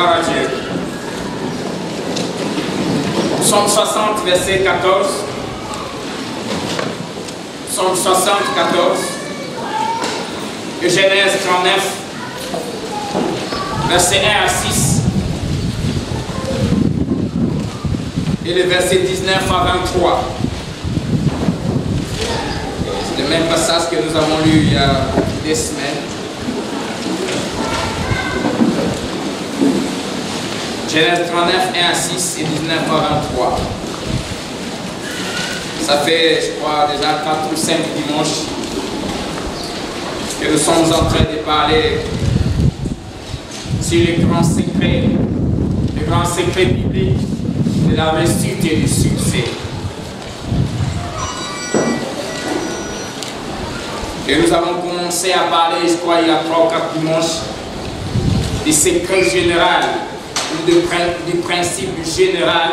Gloire à Dieu. Psaume 60, verset 14. Psaume 60, 14. Et Genèse 39, verset 1 à 6. Et le verset 19 à 23. C'est le même passage que nous avons lu il y a des semaines. Genèse 39, 1 à 6 et 19 à 23. Ça fait, je crois, déjà 4 ou 5 dimanches que nous sommes en train de parler sur les grands secrets bibliques de la réussite et du succès. Et nous avons commencé à parler, je crois, il y a 3 ou 4 dimanches, des secrets généraux, ou du principe général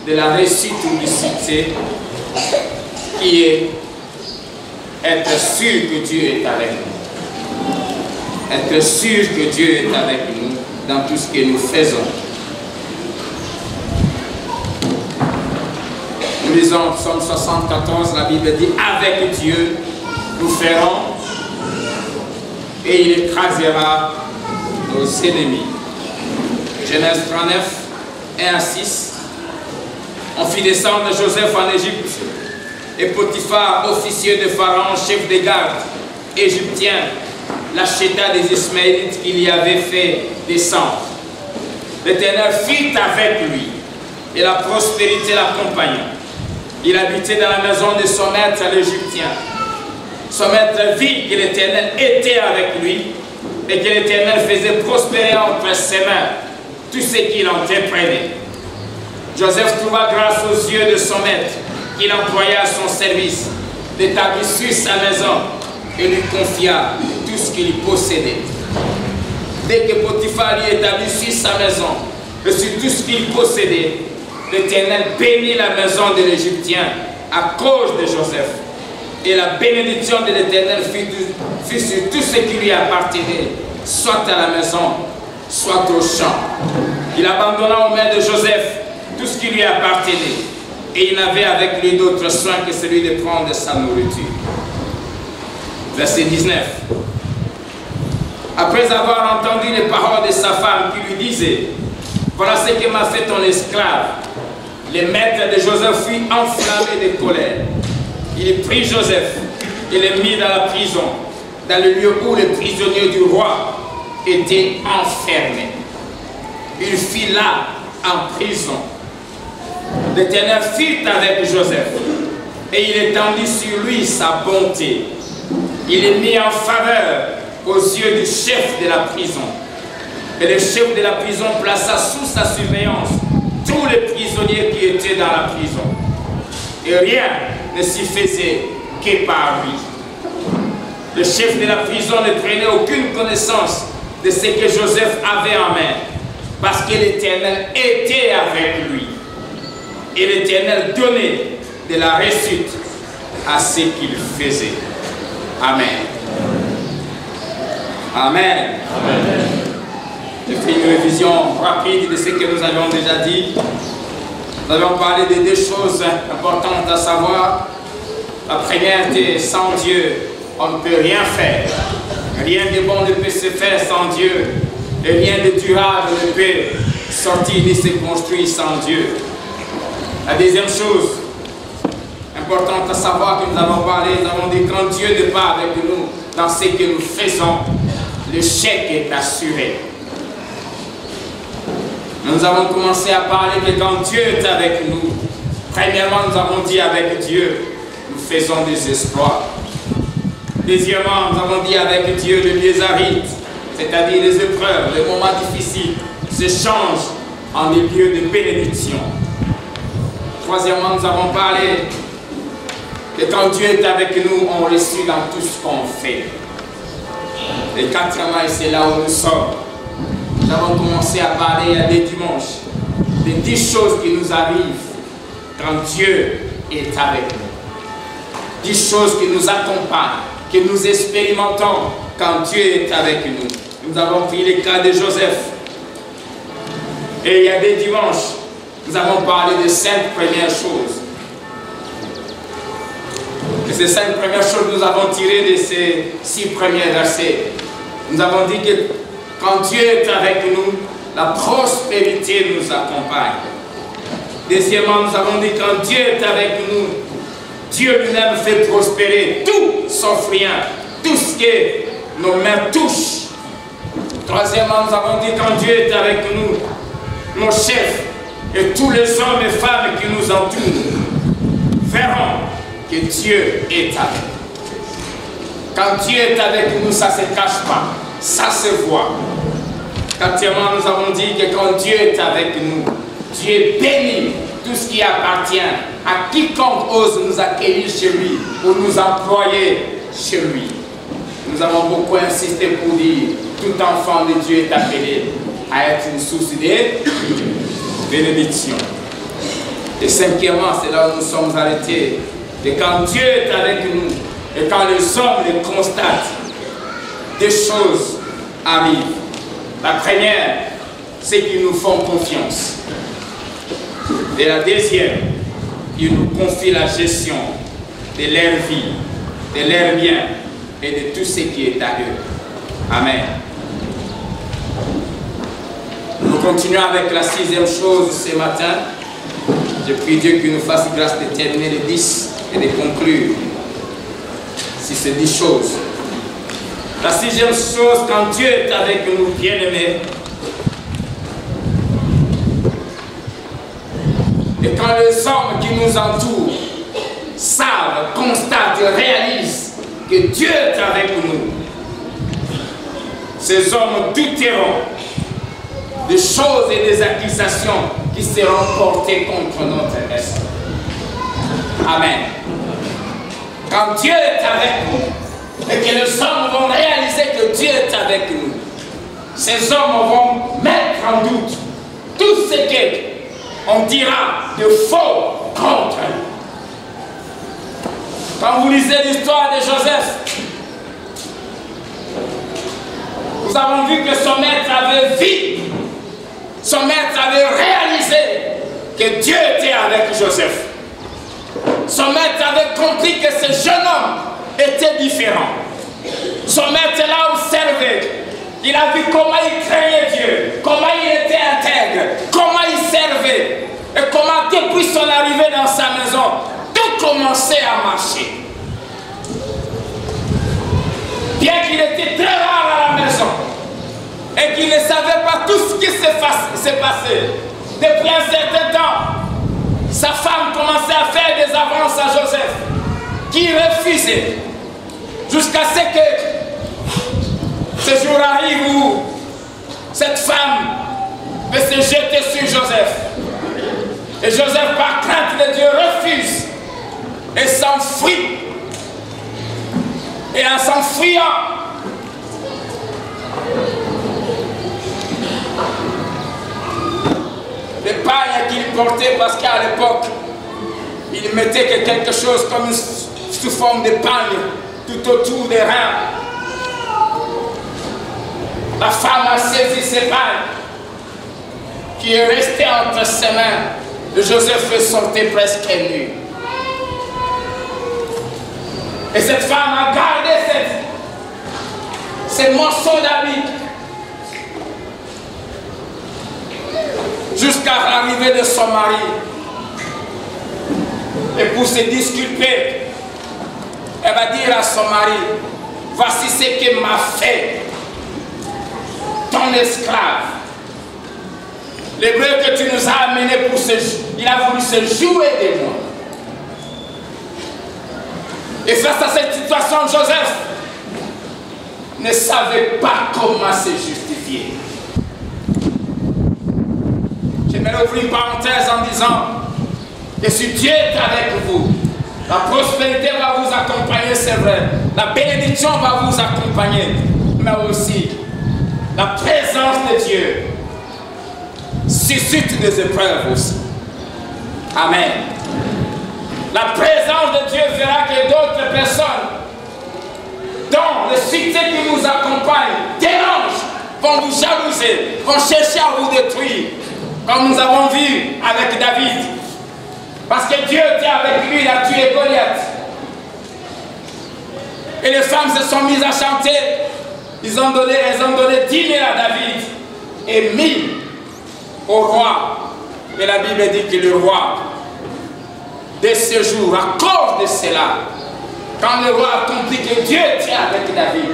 de la réussite ou du succès, qui est être sûr que Dieu est avec nous. Être sûr que Dieu est avec nous dans tout ce que nous faisons. Nous lisons Psaume 74, la Bible dit « Avec Dieu, nous ferons et il écrasera nos ennemis. » Genèse 39, 1 à 6. On fit descendre Joseph en Égypte et Potiphar, officier de Pharaon, chef des gardes égyptiens, l'acheta des Ismaélites qu'il y avait fait descendre. L'Éternel fut avec lui et la prospérité l'accompagna. Il habitait dans la maison de son maître l'Égyptien. Son maître vit que l'Éternel était avec lui et que l'Éternel faisait prospérer entre ses mains tout ce qu'il entreprenait. Joseph trouva grâce aux yeux de son maître, qu'il employa à son service, d'établir sur sa maison et lui confia tout ce qu'il possédait. Dès que Potiphar lui établit sur sa maison et sur tout ce qu'il possédait, l'Éternel bénit la maison de l'Égyptien à cause de Joseph. Et la bénédiction de l'Éternel fut sur tout ce qui lui appartenait, soit à la maison, soit au champ. Il abandonna aux mains de Joseph tout ce qui lui appartenait, et il n'avait avec lui d'autre soin que celui de prendre sa nourriture. Verset 19. Après avoir entendu les paroles de sa femme qui lui disait « Voilà ce que m'a fait ton esclave », le maître de Joseph fut enflammé de colère. Il prit Joseph et le mit dans la prison, dans le lieu où les prisonniers du roi étaient enfermés. Il fit là en prison. L'Éternel fut avec Joseph et il étendit sur lui sa bonté. Il est mis en faveur aux yeux du chef de la prison. Et le chef de la prison plaça sous sa surveillance tous les prisonniers qui étaient dans la prison. Et rien ne s'y faisait que par lui. Le chef de la prison ne prenait aucune connaissance de ce que Joseph avait en main, parce que l'Éternel était avec lui. Et l'Éternel donnait de la réussite à ce qu'il faisait. Amen. Amen. Amen. Je fais une révision rapide de ce que nous avions déjà dit. Nous avons parlé de 2 choses importantes à savoir. La première était sans Dieu, on ne peut rien faire. Rien de bon ne peut se faire sans Dieu. Et rien de durable ne peut sortir ni se construire sans Dieu. La deuxième chose importante à savoir que nous avons parlé, nous avons dit quand Dieu n'est pas avec nous dans ce que nous faisons, l'échec est assuré. Nous avons commencé à parler que quand Dieu est avec nous, premièrement nous avons dit avec Dieu, nous faisons des exploits. Deuxièmement, nous avons dit avec Dieu les lieux arides, c'est-à-dire les épreuves, les moments difficiles, se changent en des lieux de bénédiction. Troisièmement, nous avons parlé que quand Dieu est avec nous, on réussit dans tout ce qu'on fait. Et quatrièmement, c'est là où nous sommes. Nous avons commencé à parler il y a des dimanches des 10 choses qui nous arrivent quand Dieu est avec nous. 10 choses qui nous accompagnent, que nous expérimentons quand Dieu est avec nous. Nous avons pris le cas de Joseph. Et il y a des dimanches, nous avons parlé des 5 premières choses. Et ces 5 premières choses, nous avons tiré de ces 6 premiers versets. Nous avons dit que quand Dieu est avec nous, la prospérité nous accompagne. Deuxièmement, nous avons dit que quand Dieu est avec nous, Dieu lui-même fait prospérer tout sauf rien, tout ce que nos mains touchent. Troisièmement, nous avons dit que quand Dieu est avec nous, nos chefs et tous les hommes et femmes qui nous entourent verront que Dieu est avec nous. Quand Dieu est avec nous, ça ne se cache pas, ça se voit. Quatrièmement, nous avons dit que quand Dieu est avec nous, Dieu bénit tout ce qui appartient à quiconque ose nous accueillir chez lui ou nous employer chez lui. Nous avons beaucoup insisté pour dire tout enfant de Dieu est appelé à être une source de bénédiction. Et cinquièmement, c'est là où nous sommes arrêtés. Et quand Dieu est avec nous, et quand les hommes les constatent, des choses arrivent. La première, c'est qu'ils nous font confiance. Et la deuxième, ils nous confient la gestion de leur vie, de leurs biens et de tout ce qui est à eux. Amen. Nous continuons avec la 6e chose ce matin. Je prie Dieu qu'il nous fasse grâce de terminer les 10 et de conclure si ces 10 choses. La 6e chose, quand Dieu est avec nous, bien-aimés, et quand les hommes qui nous entourent savent, constatent, réalisent que Dieu est avec nous, ces hommes douteront des choses et des accusations qui seront portées contre notre esprit. Amen. Quand Dieu est avec nous et que les hommes vont réaliser que Dieu est avec nous, ces hommes vont mettre en doute tout ce qu'on dira de faux contre eux. Quand vous lisez l'histoire de Joseph, nous avons vu que son maître avait vu, son maître avait réalisé que Dieu était avec Joseph. Son maître avait compris que ce jeune homme était différent. Son maître l'a observé. Il a vu comment il craignait Dieu, comment il était intègre, comment il servait, et comment depuis son arrivée dans sa maison, tout commençait à marcher. Bien qu'il était très rare à la maison, et qu'il ne savait pas tout ce qui s'est passé, depuis un certain temps, sa femme commençait à faire des avances à Joseph, qui refusait, jusqu'à ce que ce jour arrive où cette femme veut se jeter sur Joseph. Et Joseph, par crainte de Dieu, refuse et s'enfuit. Et en s'enfuyant, les pailles qu'il portait, parce qu'à l'époque, il mettait quelque chose comme sous forme de pagne tout autour des reins. La femme a saisi ses pailles qui est resté entre ses mains. Et Joseph est sorti presque nu. Et cette femme a gardé ces morceaux d'habits jusqu'à l'arrivée de son mari. Et pour se disculper, elle va dire à son mari, voici ce que m'a fait ton esclave. L'hébreu que tu nous as amené pour il a voulu se jouer de moi. Et face à cette situation, Joseph ne savait pas comment se justifier. J'aimerais ouvrir une parenthèse en disant que si Dieu est avec vous, la prospérité va vous accompagner, c'est vrai. La bénédiction va vous accompagner, mais aussi la présence de Dieu suscite des épreuves aussi. Amen. La présence de Dieu fera que d'autres personnes, dont le succès qui vous accompagne, dérangent, vont vous jalouser, vont chercher à vous détruire. Comme nous avons vu avec David. Parce que Dieu était avec lui, il a tué Goliath. Et les femmes se sont mises à chanter. Elles ont donné 10 000 à David et 1000 au roi. Et la Bible dit que le roi, dès ce jour, à cause de cela, quand le roi a compris que Dieu était avec David,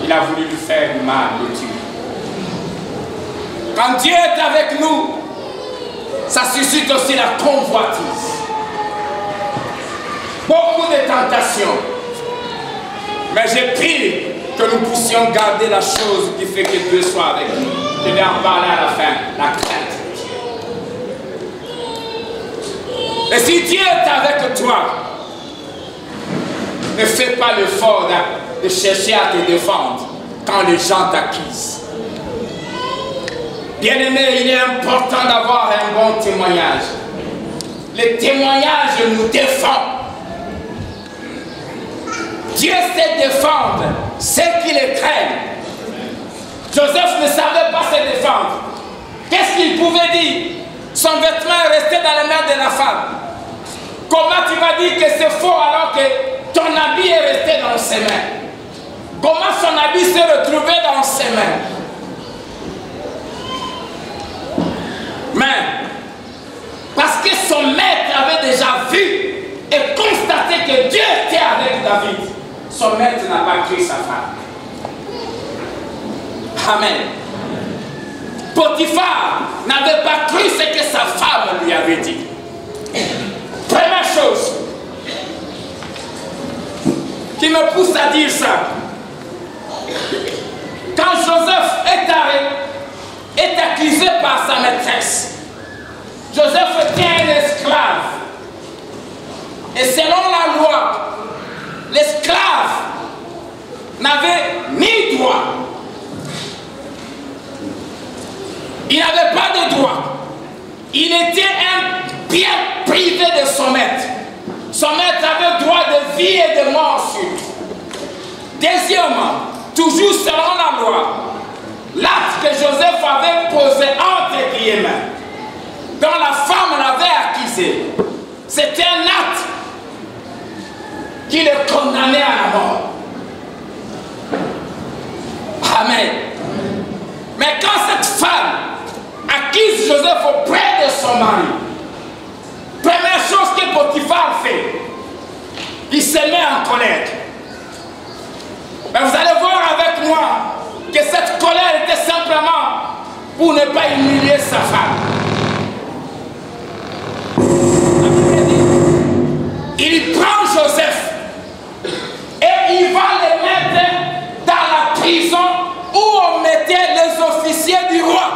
il a voulu lui faire du mal, le tuer. Quand Dieu est avec nous, ça suscite aussi la convoitise. Beaucoup de tentations. Mais j'ai pris que nous puissions garder la chose qui fait que Dieu soit avec nous. Je vais en parler à la fin, la crainte de Dieu. Et si Dieu est avec toi, ne fais pas l'effort de chercher à te défendre quand les gens t'accusent. Bien-aimé, il est important d'avoir un bon témoignage. Le témoignage nous défend. Dieu sait défendre ceux qui le craignent. Joseph ne savait pas se défendre. Qu'est-ce qu'il pouvait dire? Son vêtement est resté dans les mains de la femme. Comment tu vas dire que c'est faux alors que ton habit est resté dans ses mains? Comment son habit s'est retrouvé dans ses mains? Mais, parce que son maître avait déjà vu et constaté que Dieu était avec David, son maître n'a pas cru sa femme. Amen. Potiphar n'avait pas cru ce que sa femme lui avait dit. Première chose qui me pousse à dire ça, quand Joseph est accusé par sa maîtresse, Joseph était un esclave. Et selon la loi, l'esclave n'avait ni droit. Il n'avait pas de droit. Il était un bien privé de son maître. Son maître avait droit de vie et de mort sur lui. Deuxièmement, toujours selon la loi, l'acte que Joseph avait posé entre guillemets, dont la femme l'avait accusé, c'était un acte qui le condamnait à la mort. Amen. Mais quand cette femme accuse Joseph auprès de son mari, première chose que Potiphar fait, il se met en colère. Mais vous allez voir avec moi que cette colère était simplement pour ne pas humilier sa femme. Il prend Joseph et il va le mettre dans la prison où on mettait les officiers du roi.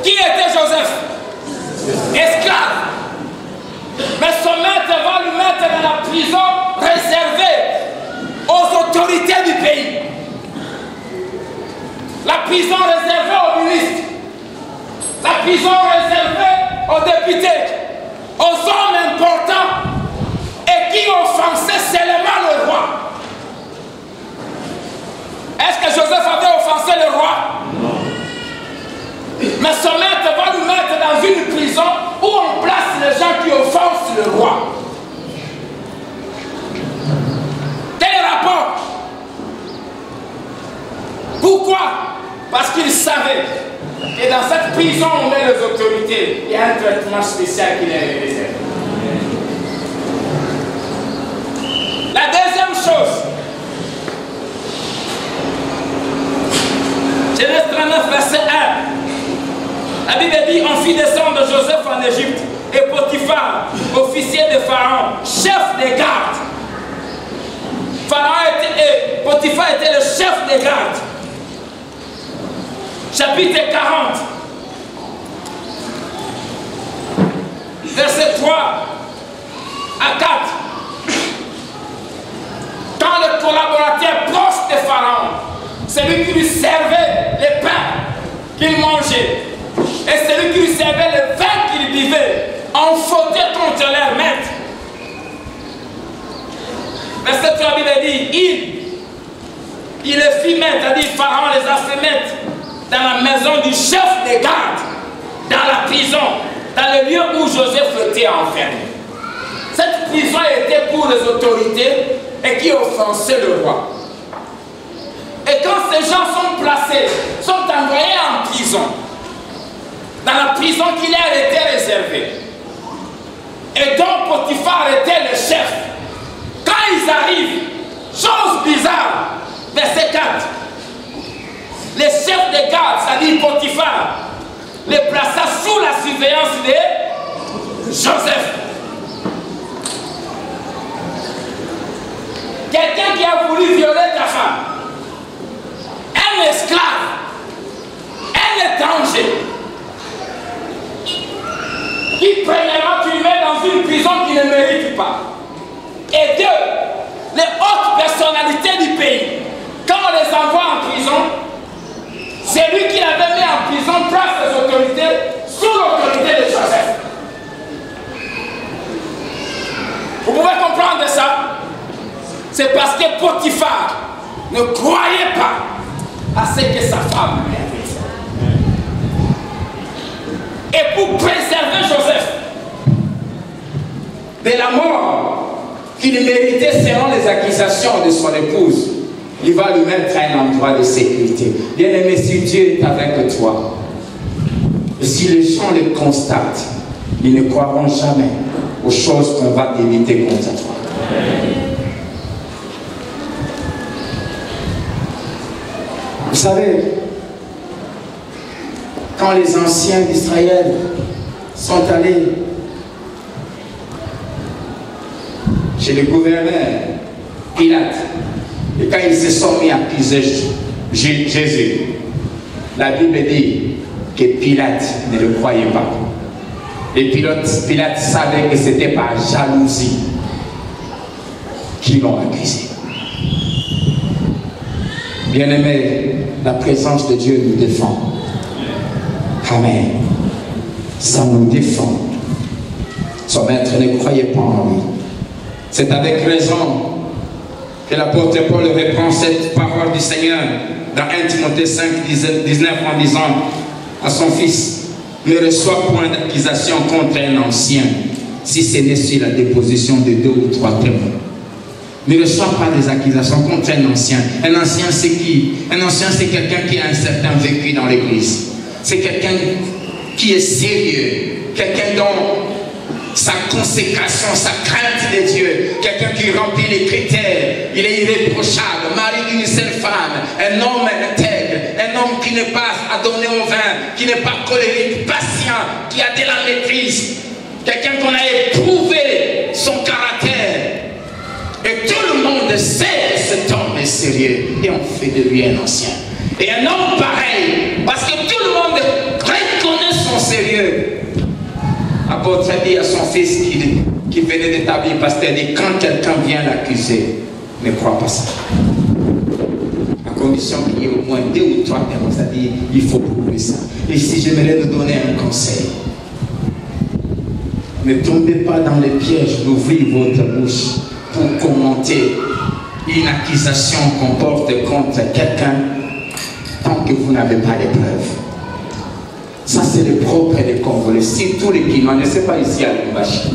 Qui était Joseph? Esclave. Mais son maître va le mettre dans la prison réservée aux autorités du pays. La prison réservée aux ministres. La prison réservée aux députés, aux hommes importants et qui offensaient seulement le roi. Est-ce que Joseph avait offensé le roi? Non. Mais son maître va nous mettre dans une prison où on place les gens qui offensent le roi. Quel est le rapport? Pourquoi? Parce qu'il savait que dans cette prison on met les autorités. Il y a un traitement spécial qui les réserve. La deuxième chose, Genèse 39, verset 1. La Bible dit, on fit descendre Joseph en Égypte et Potiphar, officier de Pharaon, chef des gardes. Potiphar était le chef des gardes. Chapitre 40, verset 3 à 4. Quand le collaborateur proche de Pharaon, celui qui lui servait les pains qu'il mangeait, et celui qui lui servait le vin qu'il buvait, ont fauté contre leur maître. Verset 3, la Bible dit, il les fit mettre, c'est-à-dire Pharaon les a fait mettre dans la maison du chef des gardes, dans la prison, dans le lieu où Joseph était enfermé. Cette prison était pour les autorités et qui offensait le roi. Et quand ces gens sont placés, sont envoyés en prison, dans la prison qui leur était réservée, et dont Potiphar était le chef, quand ils arrivent, chose bizarre, verset 4, les chefs des gardes, c'est-à-dire Potiphar, les plaça sous la surveillance de Joseph. Quelqu'un qui a voulu violer ta femme, un esclave, un étranger, qui premièrement tu mets dans une prison qui ne mérite pas, et deux, les hautes personnalités du pays, quand on les envoie en prison, c'est lui qui l'avait mis en prison place les autorités sous l'autorité de Joseph. Vous pouvez comprendre ça? C'est parce que Potiphar ne croyait pas à ce que sa femme lui avait dit. Et pour préserver Joseph de la mort qu'il méritait selon les accusations de son épouse, il va lui mettre un endroit de sécurité. Bien-aimé, si Dieu est avec toi, et si les gens le constatent, ils ne croiront jamais aux choses qu'on va t'éviter contre toi. Vous savez, quand les anciens d'Israël sont allés chez le gouverneur Pilate, et quand ils se sont mis à accuser Jésus, la Bible dit que Pilate ne le croyait pas. Et Pilate savait que c'était par jalousie qu'ils l'ont accusé. Bien-aimés, la présence de Dieu nous défend. Amen. Ça nous défend. Son maître ne croyait pas en lui. C'est avec raison que l'apôtre Paul reprend cette parole du Seigneur dans 1 Timothée 5, 19 en disant à son fils: ne reçois point d'accusation contre un ancien si ce n'est sur la déposition de 2 ou 3 témoins. Ne reçois pas des accusations contre un ancien. Un ancien, c'est qui? Un ancien, c'est quelqu'un qui a un certain vécu dans l'église. C'est quelqu'un qui est sérieux, quelqu'un dont sa consécration, sa crainte de Dieu, quelqu'un qui remplit les critères, il est irréprochable, mari d'une seule femme, un homme intègre, un homme qui n'est pas adonné au vin, qui n'est pas colérique, patient, qui a de la maîtrise, quelqu'un qu'on a éprouvé son caractère. Et tout le monde sait que cet homme est sérieux et on fait de lui un ancien. Et un homme pareil, parce que tout le monde reconnaît son sérieux. L'apôtre dit à son fils qui venait d'établir pasteur, dit: quand quelqu'un vient l'accuser, ne crois pas ça. À condition qu'il y ait au moins 2 ou 3 témoins, c'est-à-dire il faut prouver ça. Et si j'aimerais nous donner un conseil, ne tombez pas dans les pièges d'ouvrir votre bouche pour commenter une accusation qu'on porte contre quelqu'un tant que vous n'avez pas les preuves. Ça, c'est le propre des Congolais. Surtout les Kinois, ne sais pas ici à Lumbashi.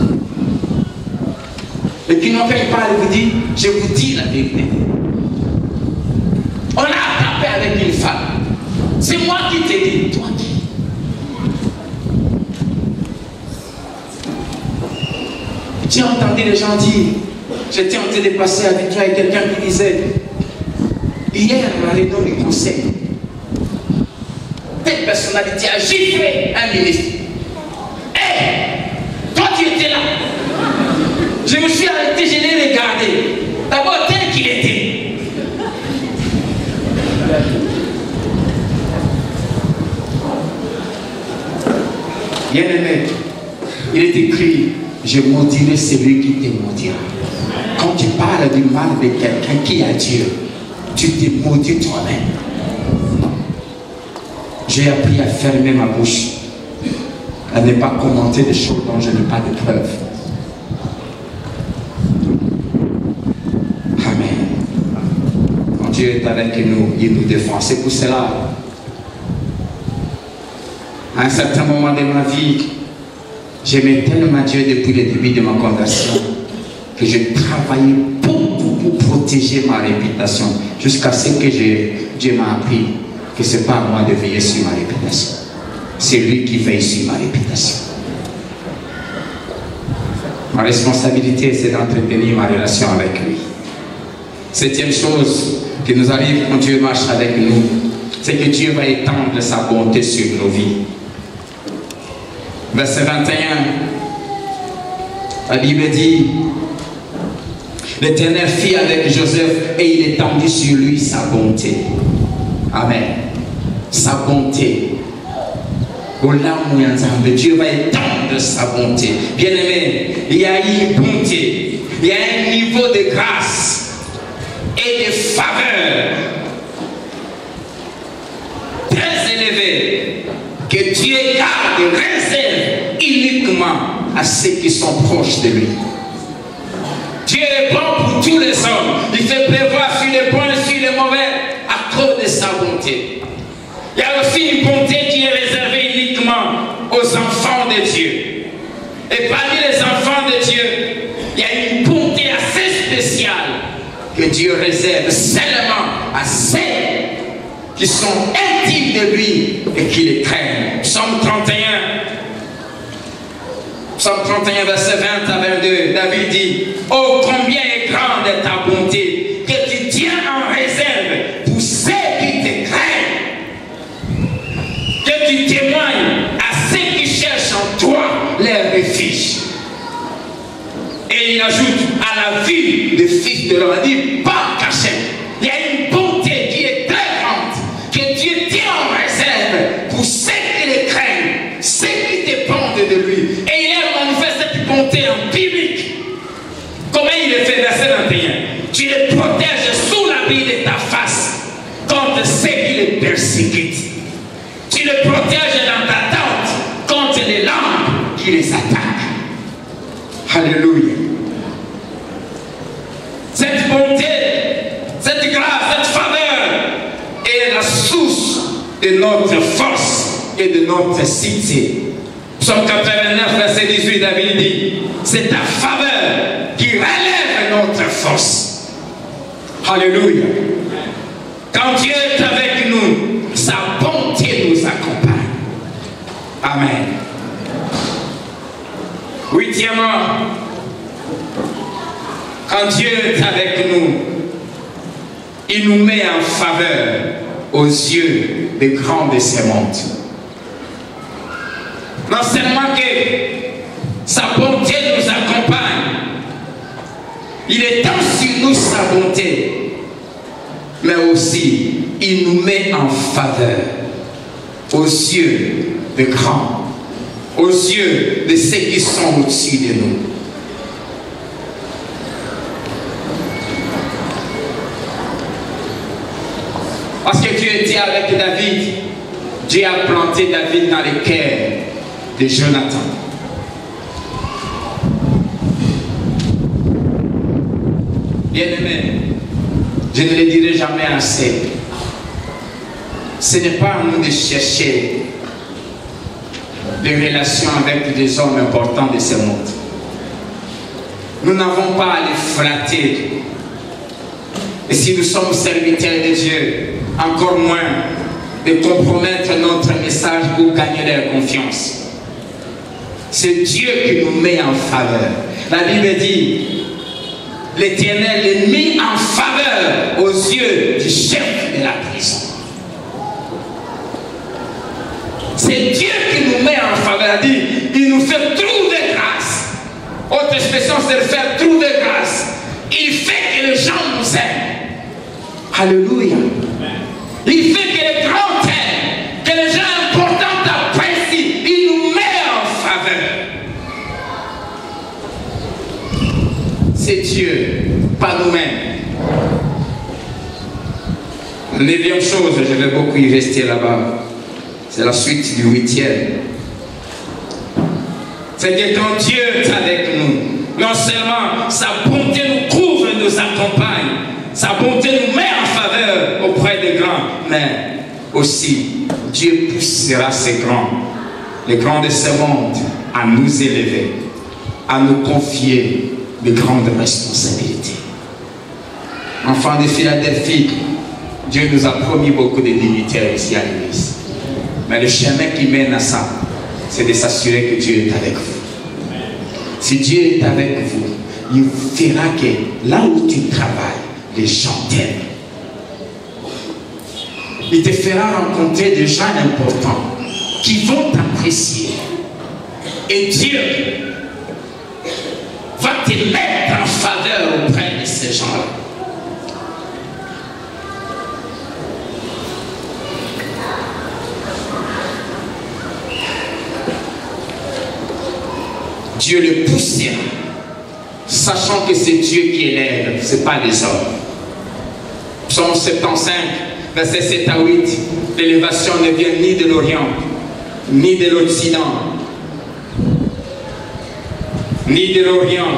Les Kinois, quand ils parlent, ils vous disent: je vous dis la vérité. On a attrapé avec une femme. C'est moi qui t'ai dit. Toi qui? J'ai entendu les gens dire, j'étais en train de passer avec toi et quelqu'un qui disait: hier, on allait dans le conseil. Telle personnalité a giflé un ministre. Hé, toi tu étais là. Je me suis arrêté, je l'ai regardé. D'abord tel qu'il était. Bien aimé, il est écrit: je maudirai celui qui te maudira. Quand tu parles du mal de quelqu'un qui a Dieu, tu te maudis toi-même. J'ai appris à fermer ma bouche, à ne pas commenter des choses dont je n'ai pas de preuves. Amen. Quand Dieu est avec nous, il nous défend. C'est pour cela À un certain moment de ma vie, j'aimais tellement Dieu depuis le début de ma conversion que je travaillais beaucoup pour protéger ma réputation jusqu'à ce que Dieu m'a appris que ce n'est pas à moi de veiller sur ma réputation. C'est lui qui veille sur ma réputation. Ma responsabilité, c'est d'entretenir ma relation avec lui. Septième chose qui nous arrive quand Dieu marche avec nous, c'est que Dieu va étendre sa bonté sur nos vies. Verset 21, la Bible dit, l'Éternel fit avec Joseph et il étendit sur lui sa bonté. Amen. Sa bonté. Dieu va étendre sa bonté. Bien-aimé, il y a une bonté, il y a un niveau de grâce et de faveur très élevé que Dieu garde, réserve uniquement à ceux qui sont proches de lui. Dieu est bon pour tous les hommes. Il fait prévoir sur les bons et sur les mauvais à cause de sa bonté. Il y a aussi une bonté qui est réservée uniquement aux enfants de Dieu. Et parmi les enfants de Dieu, il y a une bonté assez spéciale que Dieu réserve seulement à ceux qui sont intimes de lui et qui les craignent. Psaume 31, verset 20 à 22, David dit, « Oh, combien est grande est ta bonté, que tu tiens en réserve pour ceux qui te craignent, que tu témoignes à ceux qui cherchent en toi leur refuge. » Et il ajoute, à la vue des fils de l'homme, il dit, pas caché. Il y a une bonté qui est très grande, que Dieu tient en réserve pour ceux qui les craignent, ceux qui dépendent de lui. Et il a manifesté cette bonté en biblique. Comment il le fait, verset 21? Tu les protèges sous l'habit de ta face contre ceux qui les persécutent. Tu les protèges dans ta tente contre les langues qui les attaquent. Alléluia. Cette bonté, cette grâce, cette faveur est la source de notre force et de notre cité. Psaume 89, verset 18, David dit, c'est ta faveur qui relève notre force. Alléluia. Quand Dieu est avec nous, sa bonté nous accompagne. Amen. Huitièmement, quand Dieu est avec nous, il nous met en faveur aux yeux des grands de ce monde. Non seulement que sa bonté nous accompagne, il étend sur nous sa bonté, mais aussi il nous met en faveur aux yeux des grands, aux yeux de ceux qui sont au-dessus de nous. Parce que Dieu était avec David, Dieu a planté David dans le cœur de Jonathan. Bien-aimé, je ne le dirai jamais assez. Ce n'est pas à nous de chercher des relations avec des hommes importants de ce monde. Nous n'avons pas à les flatter. Et si nous sommes serviteurs de Dieu, encore moins de compromettre notre message pour gagner leur confiance. C'est Dieu qui nous met en faveur. La Bible dit, l'Éternel est mis en faveur aux yeux du chef de la prison. C'est Dieu qui nous met en faveur. Il dit, il nous fait trouver grâce. Autre expression, c'est de faire trouver grâce. Il fait que les gens nous aiment. Alléluia. Il fait que les grands t'aiment, que les gens importants t'apprécient. Il nous met en faveur. C'est Dieu, pas nous-mêmes. Neuvième chose, je vais beaucoup y rester là-bas. C'est la suite du 8e. C'est que quand Dieu est avec nous, non seulement sa bonté nous couvre et nous accompagne, sa bonté nous met en faveur auprès des grands, mais aussi Dieu poussera ces grands le grand de ce monde, à nous élever, à nous confier de grandes responsabilités. Enfants de Philadelphie, Dieu nous a promis beaucoup de dignitaires ici à l'église. Mais le chemin qui mène à ça, c'est de s'assurer que Dieu est avec vous. Si Dieu est avec vous, il fera que là où tu travailles, les gens t'aiment. Il te fera rencontrer des gens importants qui vont t'apprécier. Et Dieu va te mettre en faveur auprès de ces gens-là. Dieu le poussera, sachant que c'est Dieu qui élève, ce n'est pas les hommes. Psaume 75, versets 7 à 8, l'élévation ne vient ni de l'Orient, ni de l'Occident, ni de l'Orient,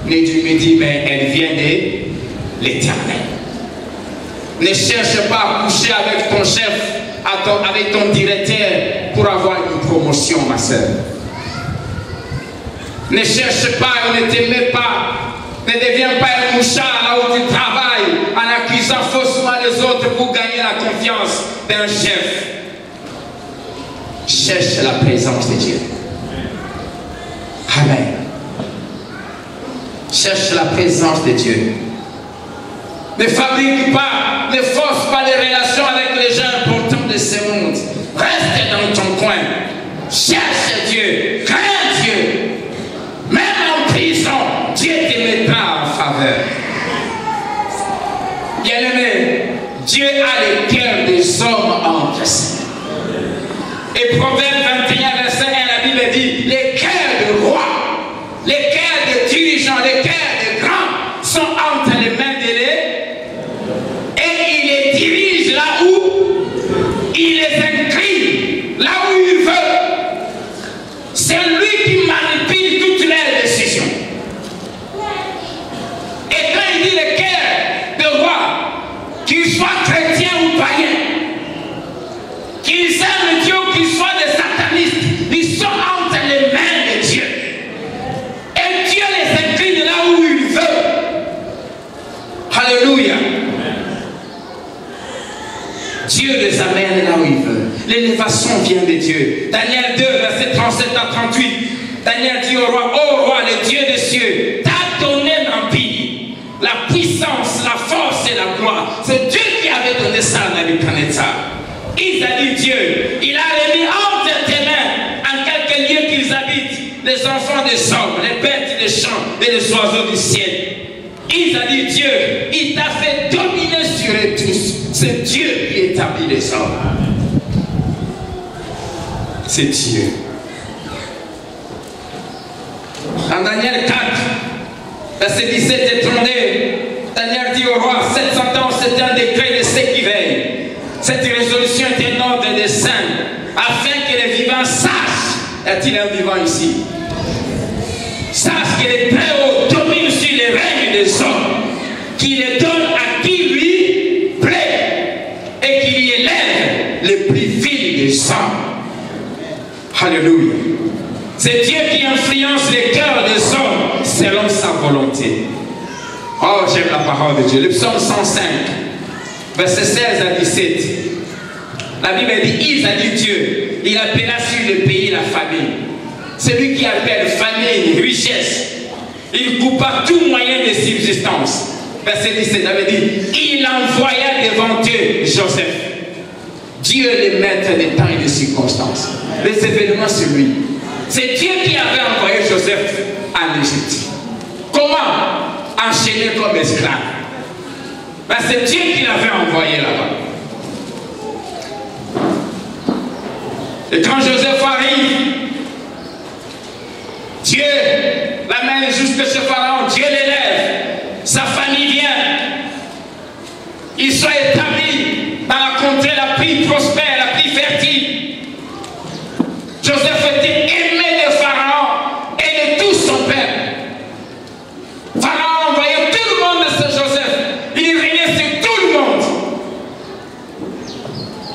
ni du Midi, mais elle vient de l'Éternel. Ne cherche pas à coucher avec ton chef, avec ton directeur pour avoir une promotion, ma soeur. Ne cherche pas, ne t'aime pas, ne deviens pas un mouchard là où tu travailles en accusant faussement les autres pour gagner la confiance d'un chef. Cherche la présence de Dieu. Amen. Cherche la présence de Dieu. Ne fabrique pas, ne force pas les relations avec les gens importants de ce monde. Reste dans ton coin. Cherche Dieu, crains Dieu. Même en prison, Dieu te mettra en faveur. Bien-aimé, Dieu a le cœur des hommes entre ses mains. Et Proverbe 21, verset 1, la Bible dit, les cœurs de rois, les cœurs de dirigeants, les cœurs de grands sont entre les mains de l'Éternel. Et il les dirige là où il les incline, là où il veut. C'est lui qui manipule toutes les décisions. Et quand il dit le cœur de roi, qu'il soit chrétien ou païen, qu'ils aiment Dieu ou qu'ils soient des satanistes, ils sont entre les mains de Dieu. Et Dieu les incline là où il veut. Alléluia. Dieu les amène là où il veut. L'élévation vient de Dieu. Daniel 2, verset 37 à 38. Daniel dit au roi, ô roi, le Dieu des cieux, t'a donné l'empire, la puissance, la force et la gloire. C'est Dieu qui avait donné ça à Nebuchadnezzar. Il a dit Dieu, il a remis entre tes mains, en quelques lieux qu'ils habitent, les enfants des hommes, les bêtes des champs et les oiseaux du ciel. Il a dit Dieu, il t'a fait dominer sur eux tous. C'est Dieu qui établit les hommes. C'est Dieu. En Daniel 4, verset 17 et 32, Daniel dit au roi, 700 ans, c'est un décret de ceux qui veillent. Cette résolution est un ordre des saints, afin que les vivants sachent. Y a-t-il un vivant ici? Sache que les Très-Hauts dominent sur les règnes des hommes, qu'il les donne à qui lui plaît, et qu'il y élève les plus vils des hommes. Alléluia. C'est Dieu qui influence les cœurs des hommes selon sa volonté. Oh, j'aime la parole de Dieu. Le psaume 105, verset 16 à 17. La Bible dit, il a dit Dieu, il appela sur le pays la famine. Celui qui appelle famine, richesse, il coupa tout moyen de subsistance. Verset 17, la Bible dit, il envoya devant eux Joseph. Dieu est le maître des temps et des circonstances. Les événements, c'est lui. C'est Dieu qui avait envoyé Joseph en Égypte. Comment? Enchaîné comme esclave. Ben, c'est Dieu qui l'avait envoyé là-bas. Et quand Joseph arrive, Dieu l'amène jusque chez Pharaon, Dieu l'élève, sa famille vient, il soit établi dans la contrée la plus prospère, la plus fertile. Joseph était aimé de Pharaon et de tout son peuple. Pharaon envoyait tout le monde de ce Joseph, il régnait sur tout le monde.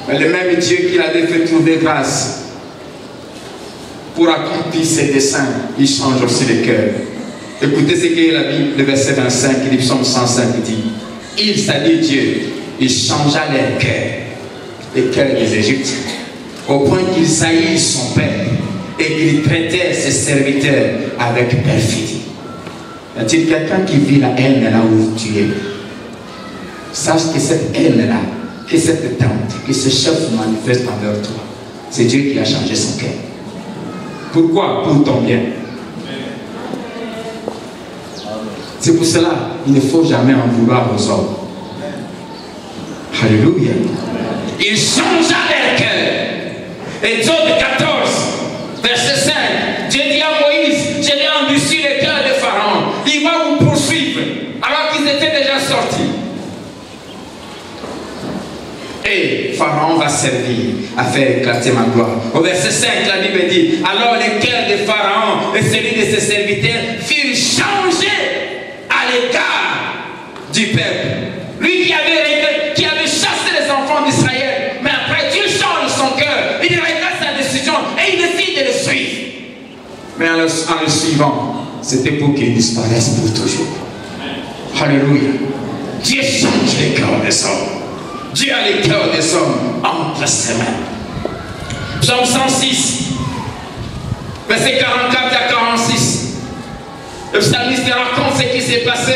Mais le même Dieu qui l'avait fait trouver grâce pour accomplir ses desseins, il change aussi le cœur. Écoutez ce que la Bible, le verset 25, du psaume 105 dit. Il, c'est-à-dire Dieu, il changea leur cœur, les cœurs des Égyptiens, au point qu'il haïssent son peuple et qu'il traitait ses serviteurs avec perfidie. Y a-t-il quelqu'un qui vit la haine là où tu es? Sache que cette haine-là, que cette tente, que ce chef manifeste envers toi, c'est Dieu qui a changé son cœur. Pourquoi? Pour ton bien. C'est pour cela il ne faut jamais en vouloir aux hommes. Alléluia. Il changea leur cœur. Exode 14, verset 5. Dieu dit à Moïse, je l'ai endurci le cœur de Pharaon. Il va vous poursuivre alors qu'ils étaient déjà sortis. Et Pharaon va servir à faire éclater ma gloire. Au verset 5, la Bible dit, alors le cœur de Pharaon et celui de ses serviteurs furent changés à l'égard du peuple. Lui qui avait chassé les enfants d'Israël, mais après Dieu change son cœur, il regrette sa décision et il décide de le suivre. Mais en le suivant, c'était pour qu'il disparaisse pour toujours. Alléluia. Dieu change les cœurs des hommes. Dieu a les cœurs des hommes entre ses mains. Psaume 106, verset 44 à 46. Le psalmiste raconte ce qui s'est passé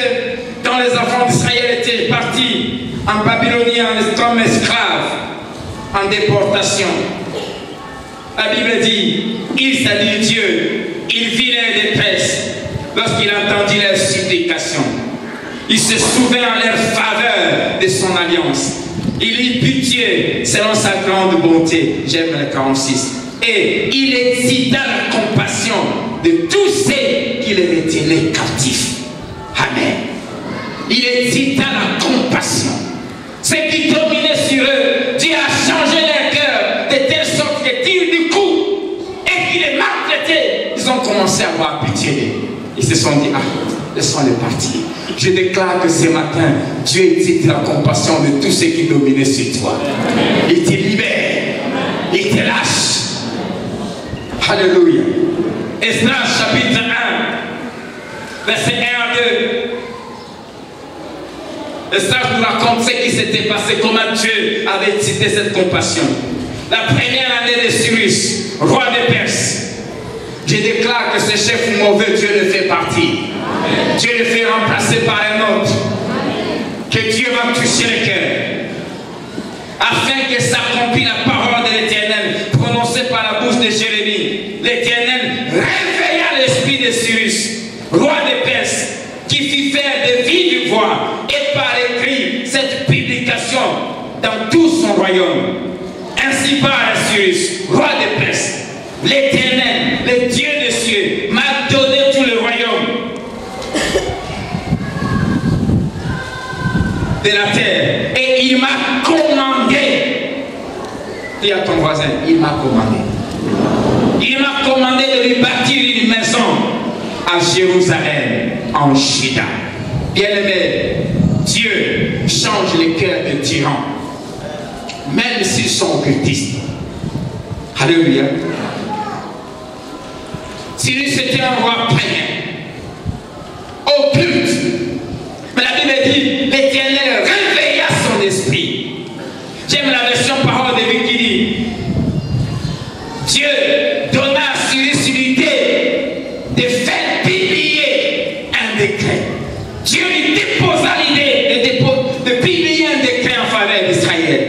quand les enfants d'Israël étaient partis en Babylonie comme esclaves, en déportation. La Bible dit, il, c'est-à-dire Dieu, il vit leur détresse lorsqu'il entendit leurs supplications. Il se souvint en leur faveur de son alliance. Il eut pitié selon sa grande bonté. J'aime le 46. Et il excita la compassion de tous ceux qui les retenaient captifs. Amen. Il excita la compassion. Ceux qui dominaient sur eux, Dieu a changé leur cœur de telle sorte que du coup, et qu'ils les maltraitaient, ils ont commencé à avoir pitié. Ils se sont dit, ah, laissons-les partir. Je déclare que ce matin, Dieu excite la compassion de tous ceux qui dominaient sur toi. Il te libère. Il te lâche. Alléluia. Esdras chapitre 1, verset 1 à 2. Esdras nous raconte ce qui s'était passé, comment Dieu avait excité cette compassion. La première année de Cyrus, roi de Perse. Je déclare que ce chef mauvais, Dieu le fait partir. Dieu le fait remplacer par un autre. Que Dieu va toucher le cœur. Afin que s'accomplisse la parole de l'Éternel prononcée par la bouche de Jérémie. L'Éternel réveilla l'esprit de Cyrus, roi de Perse, qui fit faire de vives voix et par écrit cette publication dans tout son royaume. Ainsi parle Cyrus, roi de Perse. L'Éternel, le Dieu des cieux, m'a donné tout le royaume de la terre. Et il m'a commandé. Dis à ton voisin, il m'a commandé. Il m'a commandé de lui bâtir une maison à Jérusalem, en Juda. Bien-aimé, Dieu change les cœurs des tyrans, même s'ils sont occultistes. Alléluia. Cyrus était un roi païen, occulte. Mais la Bible dit, l'Éternel réveilla son esprit. J'aime la version parole de Dieu qui dit, Dieu donna à Cyrus l'idée de faire publier un décret. Dieu lui déposa l'idée de publier un décret en faveur d'Israël.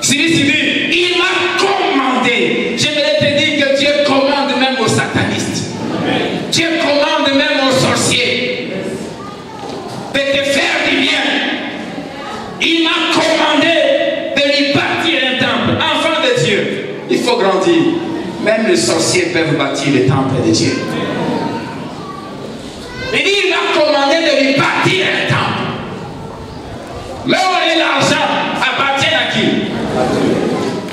Cyrus dit, il m'a commandé. J'aimerais te dire que Dieu commande même aux satanistes. Dieu commande même aux sorciers de te faire du bien. Il m'a commandé de lui bâtir un temple. Enfant de Dieu, il faut grandir. Même les sorciers peuvent bâtir le temple de Dieu. Il dit, il m'a commandé de lui bâtir un temple. L'or et l'argent appartiennent à qui?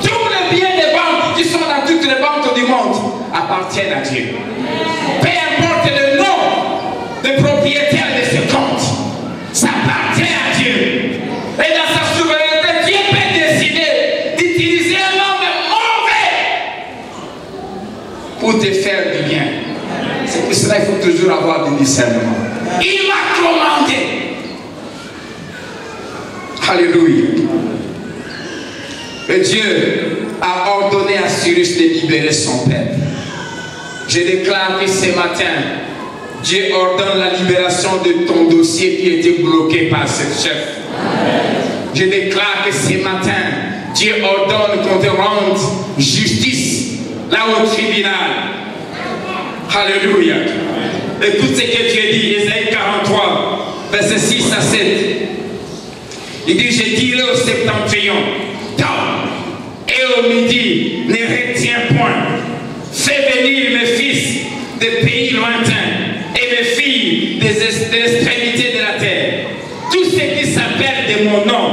Tous les biens des banques qui sont dans toutes les banques du monde appartiennent à Dieu. Peu importe le nom de propriétaire de ce compte, ça appartient à Dieu. Et dans sa souveraineté, Dieu peut décider d'utiliser un homme mauvais pour pour te faire du bien. C'est pour cela qu'il faut toujours avoir du discernement. Il m'a commandé. Alléluia. Et Dieu a ordonné à Cyrus de libérer son peuple. Je déclare que ce matin, Dieu ordonne la libération de ton dossier qui était bloqué par ce chef. Je déclare que ce matin, Dieu ordonne qu'on te rende justice là au tribunal. Alléluia. Écoute ce que Dieu dit, Ésaïe 43, versets 6 à 7. Il dit, je dirai au septentrion, dors, et au midi, ne retiens point. Fais venir mes fils des pays lointains et mes filles des extrémités de la terre. Tout ce qui s'appelle de mon nom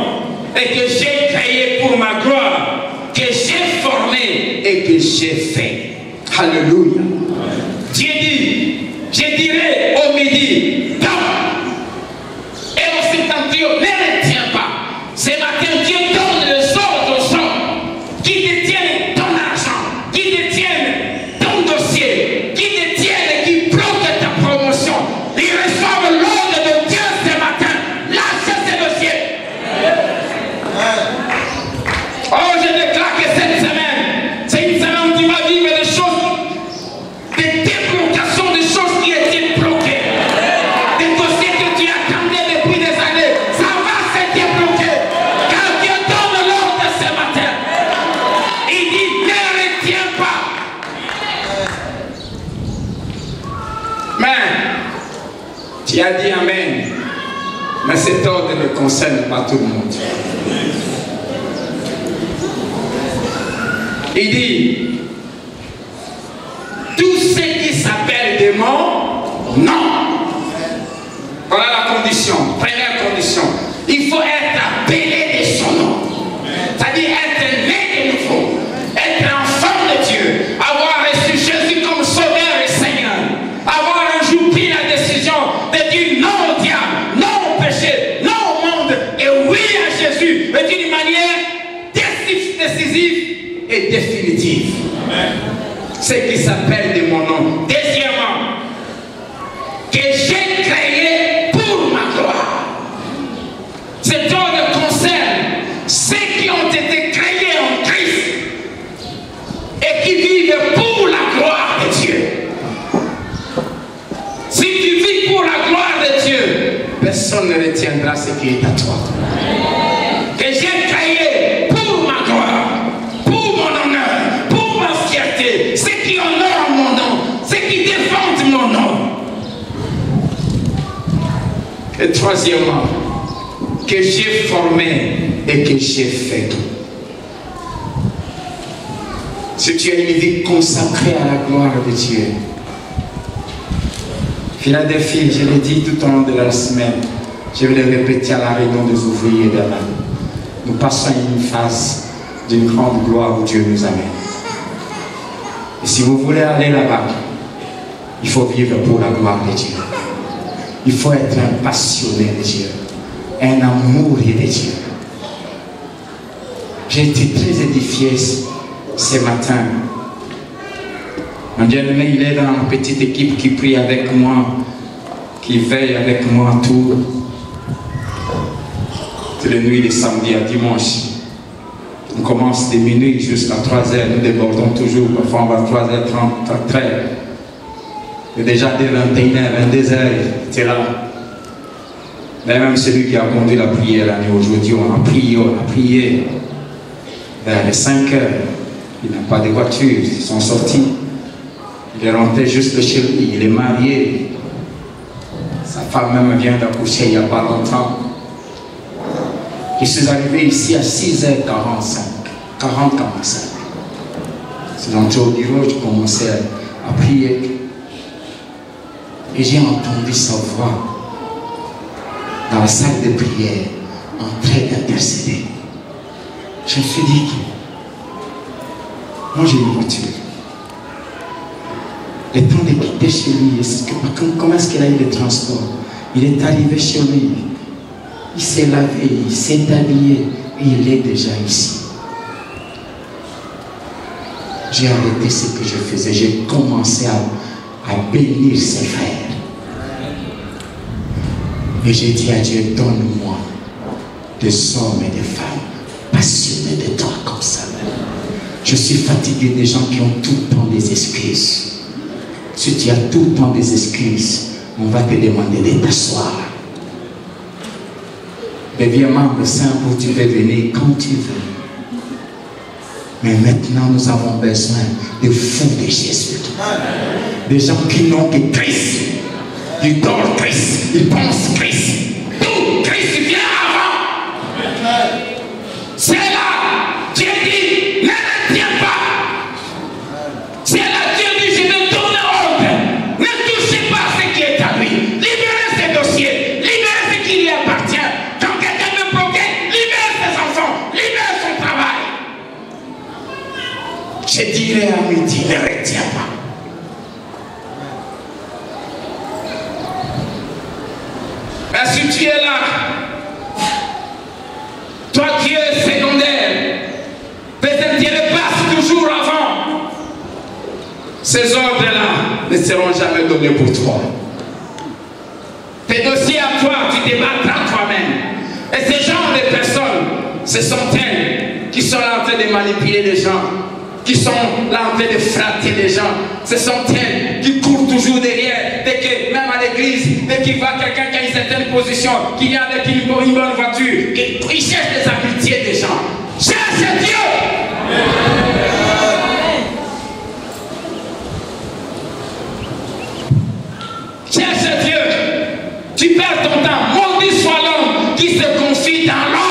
et que j'ai créé pour ma gloire, que j'ai formé et que j'ai fait. Alléluia. Dieu dit, je dirai au midi, dors. Et au septentrion, ne retiens pas. Ce matin, Dieu donne le sort aux hommes qui détiennent ton argent, qui détiennent ton dossier, qui détiennent et qui bloquent ta promotion. Ils reçoivent l'ordre de Dieu ce matin. Lâchez ces dossiers. Oh, je déclare que cette semaine, c'est une semaine où tu vas vivre des choses, des déblocations, des choses qui étaient bloquées. Des dossiers que tu attendais depuis des années. Ça va se débloquer. Car Dieu donne l'ordre ce matin. Il dit, ne retiens pas. Mais, tu as dit Amen. Mais cet ordre ne concerne pas tout le monde. Il dit, tout ce qui s'appelle démon, non. Voilà la condition, première condition. Il faut être appelé de son nom. C'est-à-dire être né de nouveau, être enfant de Dieu, avoir reçu Jésus comme sauveur et Seigneur, avoir un jour pris la décision de dire non au diable, non au péché, non au monde et oui à Jésus, mais d'une manière décisive et définitive. Ce qui s'appelle de mon nom. Deuxièmement, que j'ai créé pour ma gloire. Cet ordre concerne ceux qui ont été créés en Christ et qui vivent pour la gloire de Dieu. Si tu vis pour la gloire de Dieu, personne ne retiendra ce qui est à toi. Que j'ai créé pour ma gloire, pour mon honneur, pour ma fierté, ceux qui honorent mon nom, ceux qui défendent mon nom. Et troisièmement, que j'ai formé et que j'ai fait. Si tu as une vie consacrée à la gloire de Dieu. Philadelphie, je l'ai dit tout au long de la semaine, je vais le répéter à la réunion des ouvriers demain. Nous passons à une phase d'une grande gloire où Dieu nous amène. Et si vous voulez aller là-bas, il faut vivre pour la gloire de Dieu. Il faut être un passionné de Dieu, un amoureux de Dieu. J'ai été très édifié ce matin. Mon bien-aimé, il est dans une petite équipe qui prie avec moi, qui veille avec moi tout. C'est les nuits de samedi à dimanche. On commence de minuit jusqu'à 3h, nous débordons toujours, parfois on va à 3h30, 13h. Et déjà dès 21h, 22h, c'est là. Mais même celui qui a conduit la prière l'année aujourd'hui, on a prié. Vers les 5h, il n'a pas de voiture, ils sont sortis. Il est rentré juste chez lui, il est marié. Sa femme même vient d'accoucher il n'y a pas longtemps. Je suis arrivé ici à 6h45, 40-45. Je suis rentré au bureau, je commençais à prier. Et j'ai entendu sa voix dans la salle de prière en train d'intercéder. Je me suis dit, moi j'ai une voiture. Le temps de quitter chez lui, comment est-ce qu'il a eu le transport? Il est arrivé chez lui, il s'est lavé, il s'est habillé et il est déjà ici. j'ai arrêté ce que je faisais. J'ai commencé à bénir ses frères. Et j'ai dit à Dieu, donne-moi des hommes et des femmes passionnés de toi comme ça. Je suis fatigué des gens qui ont tout le temps des excuses. Si tu as tout le temps des excuses, on va te demander de t'asseoir. Deviens membre simple, tu peux venir quand tu veux. Mais maintenant, nous avons besoin de fous de Jésus. Des gens qui n'ont que Christ. Ils dorment Christ, ils pensent Christ. Tout Christ vient avant. C'est là, Dieu dit, ne le tiens pas. C'est là, Dieu dit, je vais tourner ordre. Ne touchez pas ce qui est à lui. Libérez ses dossiers, libérez ce qui lui appartient. Quand quelqu'un veut bloquer, libérez ses enfants, libérez son travail. Je dirais à midi, ne retiens pas. Mais si tu es là, toi qui es secondaire, peut-être Dieu passe toujours avant. Ces ordres-là ne seront jamais donnés pour toi. Tes dossiers à toi, tu te battras toi-même. Et ces genres de personnes, ce sont elles qui sont là en train de manipuler les gens, qui sont là en train de flatter les gens. Ce sont elles qui courent toujours derrière, dès que, même à l'église, dès qu'il voit quelqu'un qui a une certaine position, qui vient avec une bonne voiture, qui cherche les amitiés des gens. Cherche Dieu! Cherche Dieu! Tu perds ton temps. Maudit soit l'homme qui se confie dans l'homme.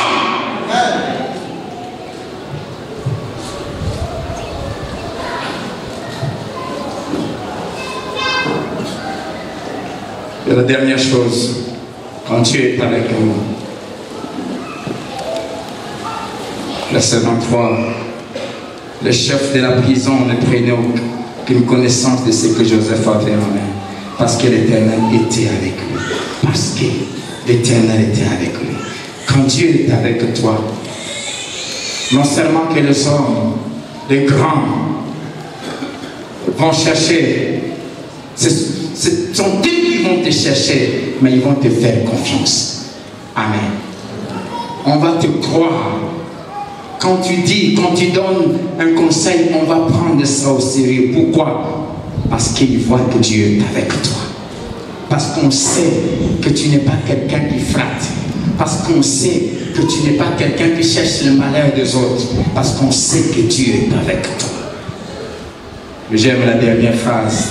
Et la dernière chose, quand Dieu est avec nous, verset 23, le chef de la prison ne prenait aucune connaissance de ce que Joseph avait en main, parce que l'Éternel était avec lui. Parce que l'Éternel était avec lui. Quand Dieu est avec toi, non seulement que les hommes, les grands, vont chercher, ce sont eux qui vont te chercher, mais ils vont te faire confiance. Amen. On va te croire. Quand tu dis, quand tu donnes un conseil, on va prendre ça au sérieux. Pourquoi? Parce qu'ils voient que Dieu est avec toi. Parce qu'on sait que tu n'es pas quelqu'un qui frappe. Parce qu'on sait que tu n'es pas quelqu'un qui cherche le malheur des autres. Parce qu'on sait que Dieu est avec toi. J'aime la dernière phrase.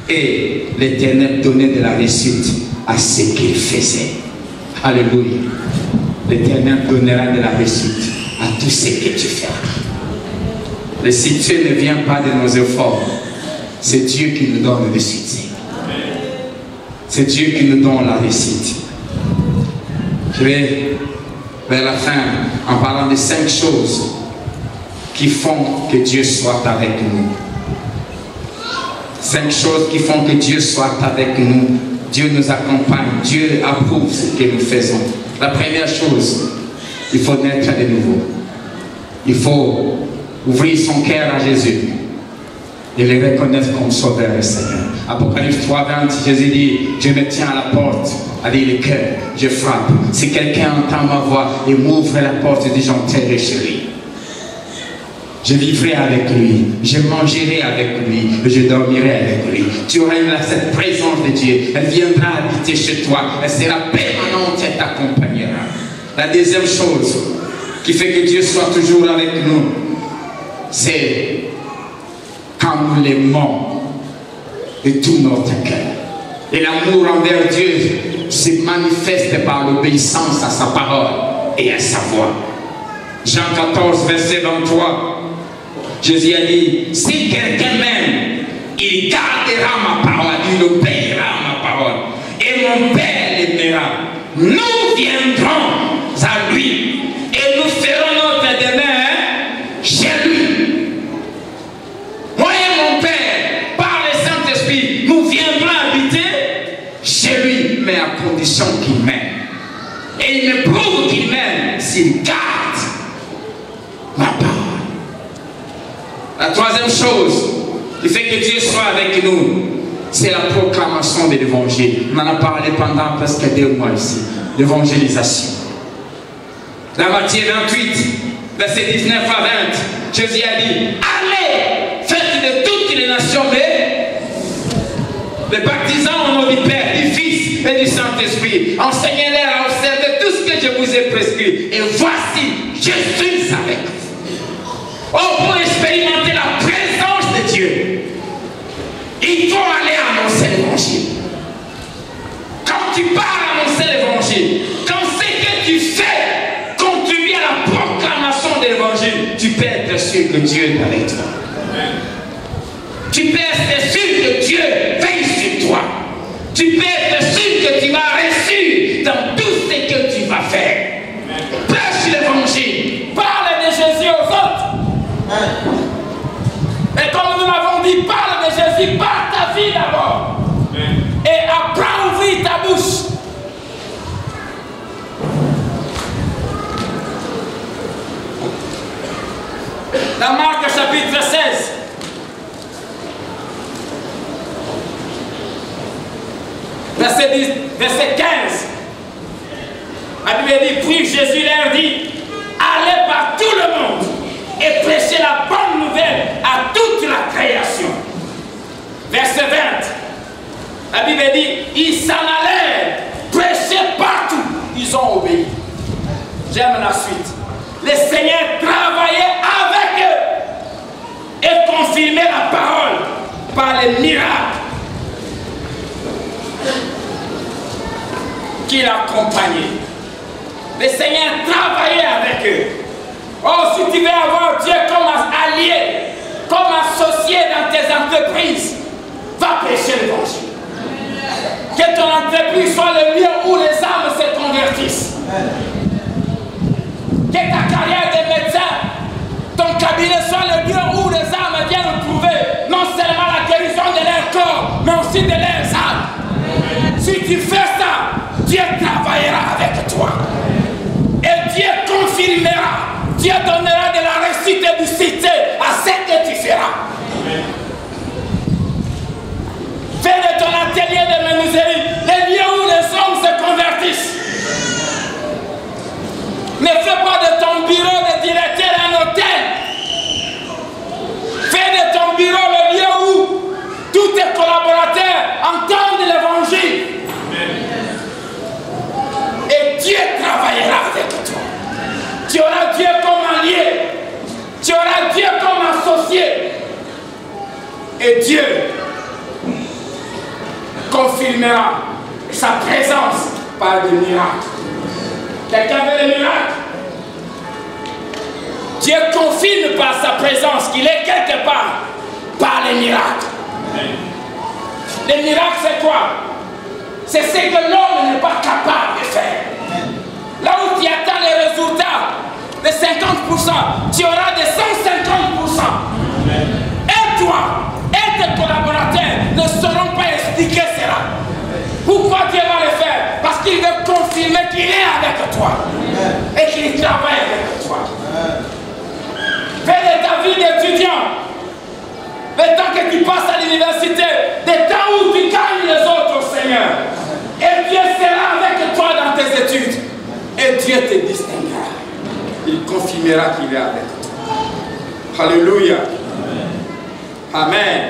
Et l'Éternel donnait de la réussite à ce qu'il faisait. Alléluia. L'Éternel donnera de la réussite à tout ce que tu feras. Le succès ne vient pas de nos efforts. C'est Dieu qui nous donne le succès. C'est Dieu qui nous donne la réussite. Je vais vers la fin en parlant de 5 choses qui font que Dieu soit avec nous. 5 choses qui font que Dieu soit avec nous. Dieu nous accompagne. Dieu approuve ce que nous faisons. La première chose, il faut naître de nouveau. Il faut ouvrir son cœur à Jésus et le reconnaître comme sauveur et Seigneur. Apocalypse 3:20, Jésus dit, je me tiens à la porte, à dire le cœur, je frappe. Si quelqu'un entend ma voix et m'ouvre la porte, je dis, j'entrerai chez lui. Je vivrai avec lui, je mangerai avec lui, je dormirai avec lui. Tu auras cette présence de Dieu, elle viendra habiter chez toi, elle sera permanente, elle t'accompagnera. La deuxième chose qui fait que Dieu soit toujours avec nous, c'est quand nous l'aimons de tout notre cœur. Et l'amour envers Dieu se manifeste par l'obéissance à sa parole et à sa voix. Jean 14, verset 23. Jésus a dit, si quelqu'un m'aime, il gardera ma parole, il obéira à ma parole. Et mon Père l'aimera. Nous viendrons à lui et nous ferons notre demeure chez lui. Moi et mon Père, par le Saint-Esprit, nous viendrons habiter chez lui, mais à condition qu'il m'aime. Et il me prouve qu'il m'aime s'il garde ma parole. La troisième chose qui fait que Dieu soit avec nous, c'est la proclamation de l'évangile. On en a parlé pendant presque 2 mois ici. L'évangélisation. Dans Matthieu 28, verset 19 à 20, Jésus a dit, allez, faites de toutes les nations, les baptisants au nom du Père, du Fils et du Saint-Esprit. Enseignez-les à observer tout ce que je vous ai prescrit. Et voici, je suis avec vous. Oh, pour expérimenter la présence de Dieu, il faut aller annoncer l'évangile. Quand tu pars annoncer l'évangile, quand ce que tu fais contribue à la proclamation de l'évangile, tu peux être sûr que Dieu est avec toi. Tu peux être sûr que Dieu veille sur toi. Tu peux être sûr que tu vas réussir dans tout ce que tu vas faire. Prêche l'évangile. Parle de Jésus aux autres. Et comme nous l'avons dit, parle de Jésus par ta vie d'abord. Et apprends à ouvrir ta bouche. Dans Marc chapitre 16. Verset 15. La Bible dit, puis Jésus leur dit, allez par tout le monde et prêchez la bonne nouvelle à toute la création. Verset 20. La Bible dit, ils s'en allèrent prêcher partout. Ils ont obéi. J'aime la suite. Le Seigneur travaillait avec eux et confirmait la parole par les miracles qui l'accompagnaient. Le Seigneur travaillait avec eux. Oh, si tu veux avoir Dieu comme allié, comme associé dans tes entreprises, va prêcher l'évangile. Que ton entreprise soit le lieu où les âmes se convertissent. Que ta carrière de médecin, ton cabinet soit le lieu où les âmes viennent trouver non seulement la guérison de leur corps, mais aussi de leurs âmes. Si tu fais ça, Dieu travaillera avec toi. Et Dieu confirmera. Dieu donnera de la réussite et du succès à ce que tu feras. Fais de ton atelier de menuiserie les lieux où les hommes se convertissent. Ne fais pas de ton bureau de directeur un hôtel. Fais de ton bureau le lieu où tous tes collaborateurs entendent l'évangile. Et Dieu travaillera avec toi. Tu auras Dieu comme allié. Tu auras Dieu comme associé. Et Dieu confirmera sa présence par des miracles. Quelqu'un veut des miracles? Dieu confirme par sa présence qu'il est quelque part par les miracles. Les miracles, c'est quoi? C'est ce que l'homme n'est pas capable de faire. Là où tu attends les résultats de 50%, tu auras de 150%. Et toi, et tes collaborateurs ne sauront pas expliquer cela. Pourquoi Dieu va le faire? Parce qu'il veut confirmer qu'il est avec toi et qu'il travaille avec toi. Fais de ta vie d'étudiant, le temps que tu passes à l'université, le temps où tu gagnes les autres au Seigneur. Et Dieu sera avec toi dans tes études. Et Dieu te distinguera. Il confirmera qu'il est avec toi. Alléluia. Amen.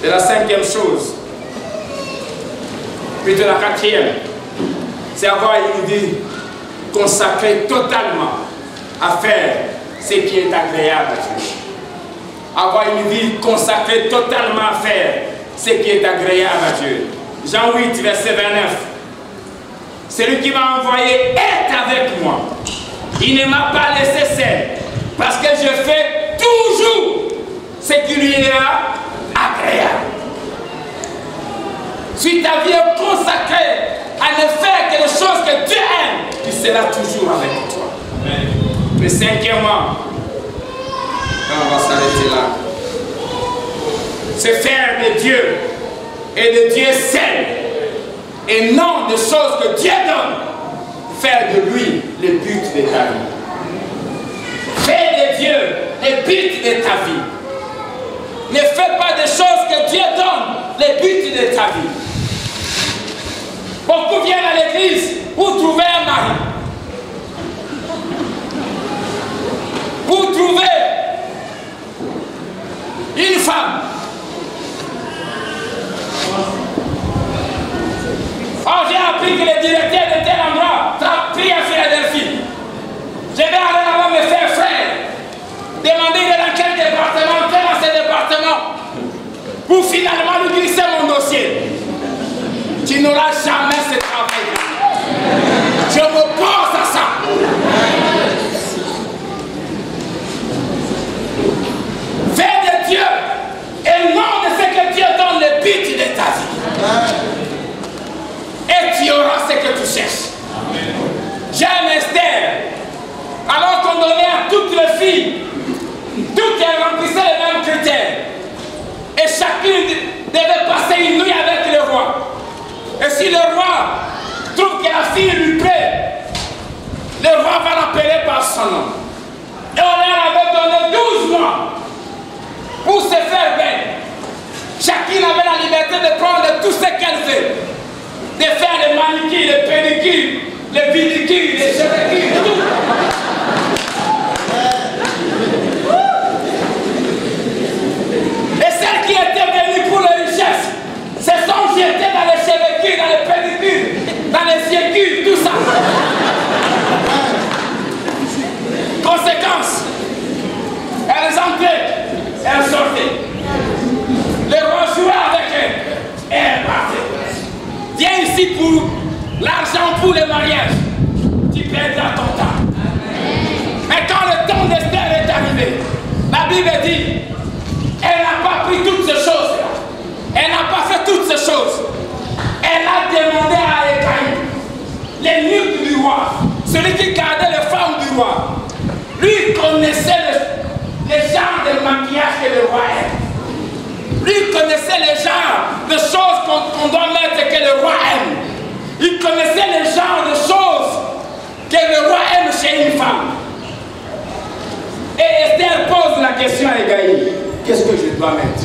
Et la cinquième chose, puis de la quatrième, c'est avoir une vie consacrée totalement à faire ce qui est agréable à Dieu. Avoir une vie consacrée totalement à faire ce qui est agréable à Dieu. Jean 8, verset 29. Celui qui m'a envoyé est avec moi. Il ne m'a pas laissé seul, parce que je fais toujours ce qui lui est agréable. Si ta vie est consacrée à ne faire que les choses que Dieu aime, il sera toujours avec toi. Amen. Mais cinquièmement, on va s'arrêter là, c'est faire de Dieu et de Dieu seul, et non des choses que Dieu donne, faire de lui le but de ta vie. Faire de Dieu le but de ta vie. Ne fais pas des choses que Dieu donne, les buts de ta vie. Beaucoup viennent à l'église pour trouver un mari, pour trouver une femme. Oh, j'ai appris que le directeur de tel endroit prie à Philadelphie. Je vais aller là-bas me faire frère. Demander dans quel département, dans ce département, pour finalement lui glisser mon dossier. Tu n'auras jamais ce travail-là. Je m'oppose à ça. Fais de Dieu et non de ce que Dieu donne le but de ta vie. Et tu auras ce que tu cherches. J'aime Esther. Alors qu'on donnait à toutes les filles, toutes elles remplissaient les mêmes critères. Et chacune devait passer une nuit avec le roi. Et si le roi trouve que la fille lui plaît, le roi va l'appeler par son nom. Et on leur avait donné 12 mois pour se faire belle. Chacune avait la liberté de prendre tout ce qu'elle veut. De faire les manicures, les pédicures, les vinicures, les chevêcures, tout. Et celles qui étaient venues pour les richesses se sont jetées dans les chevêcures, dans les pédicures, dans les siécures, tout ça. Conséquence, elles entraient, elles sortaient. Le roi jouait avec elles et elles partaient. Viens ici pour l'argent pour le mariage. Tu perdras ton temps. Mais quand le temps d'Esther est arrivé, la Bible dit, elle n'a pas pris toutes ces choses. Elle n'a pas fait toutes ces choses. Elle a demandé à Écaï, l'énigme du roi, celui qui gardait les femmes du roi. Lui connaissait les genres de maquillage que le roi aime. Lui connaissait les genres de choses qu'on doit mettre que le roi aime. Il connaissait les genres de choses que le roi aime chez une femme. Et Esther pose la question à Égaï. Qu'est-ce que je dois mettre?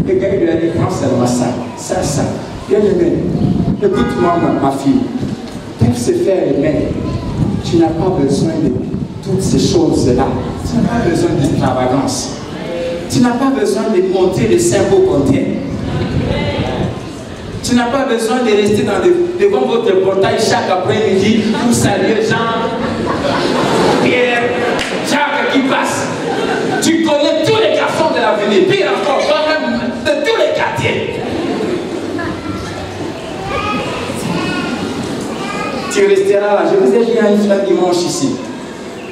Égaï lui a dit, prends seulement ça. Ça. Bien aimé. Écoute-moi, ma fille. Pour se faire aimer, tu n'as pas besoin de toutes ces choses-là. Tu n'as pas besoin d'extravagance. Tu n'as pas besoin de monter les symboles qu'on t'aime. Tu n'as pas besoin de rester devant votre portail chaque après-midi pour saluer Jean, Pierre, Jacques qui passe. Tu connais tous les garçons de l'avenir, pire encore, toi-même de tous les quartiers. Tu resteras là. Je vous ai dit un dimanche ici.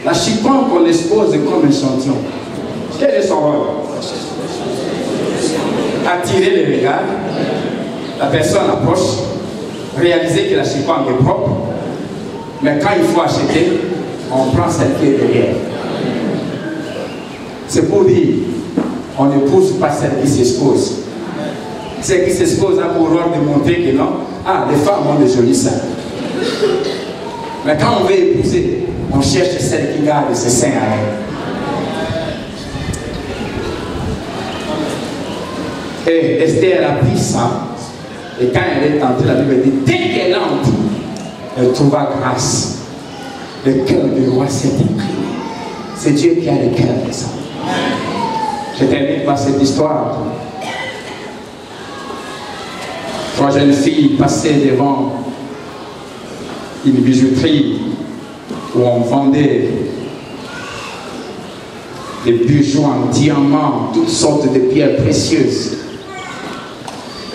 La chicane qu'on expose comme un champion. Quel est son rôle? Attirer les regards. La personne approche, réaliser que la chicane est propre. Mais quand il faut acheter, on prend celle qui est derrière. C'est pour dire, on ne pousse pas celle qui s'expose. Celle qui s'expose a pour rôle de montrer que non, les femmes ont de jolis seins. Mais quand on veut épouser, on cherche celle qui garde ses seins à elle. Et Esther a pris ça, et quand elle est entrée, la Bible dit, dès qu'elle entre, elle trouva grâce. Le cœur du roi s'est imprimé. C'est Dieu qui a le cœur des hommes. Je termine par cette histoire. 3 jeunes filles passaient devant une bijouterie où on vendait des bijoux en diamants, toutes sortes de pierres précieuses.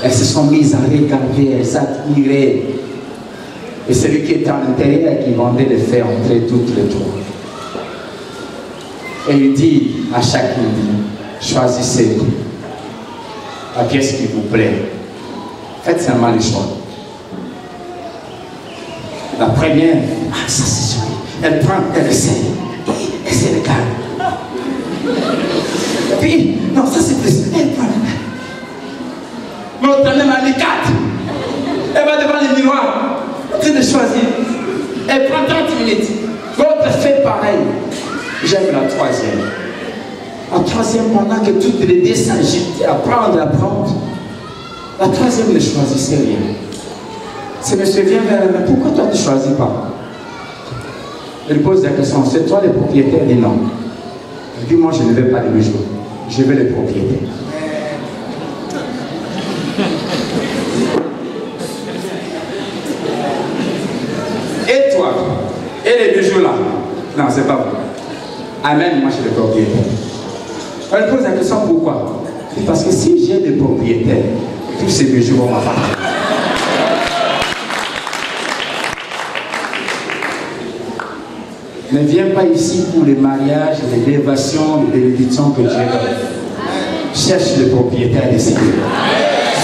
Elles se sont mises à regarder, elles admiraient. Et celui qui était à l'intérieur qui vendait les fait entrer toutes les trois. Et il dit à chacune, choisissez la pièce qui vous plaît. Faites seulement les choix. La première, ça c'est joli. Elle prend, elle essaie. Elle se regarde. Et puis, non, ça c'est plus. Elle prend. L'autre même a mis 4. Elle va devant le miroir. En train de choisir. Elle prend 30 minutes. L'autre fait pareil. J'aime la troisième. La troisième, pendant que toutes les deux s'agitaient à prendre. La troisième ne choisissait rien. Ce monsieur vient vers elle, mais pourquoi toi tu ne choisis pas? Elle pose la question, c'est toi le propriétaire? Elle dit non. Elle dit, moi je ne veux pas les bijoux, je veux le propriétaire. Et toi? Et les bijoux là? Non, c'est pas vrai. Amen, moi je suis le propriétaire. Elle pose la question, pourquoi? Parce que si j'ai le propriétaire, tous ces bijoux vont m'appartenir. Ne viens pas ici pour les mariages, les élévations, les bénédictions que Dieu donne. Cherche le propriétaire des cieux.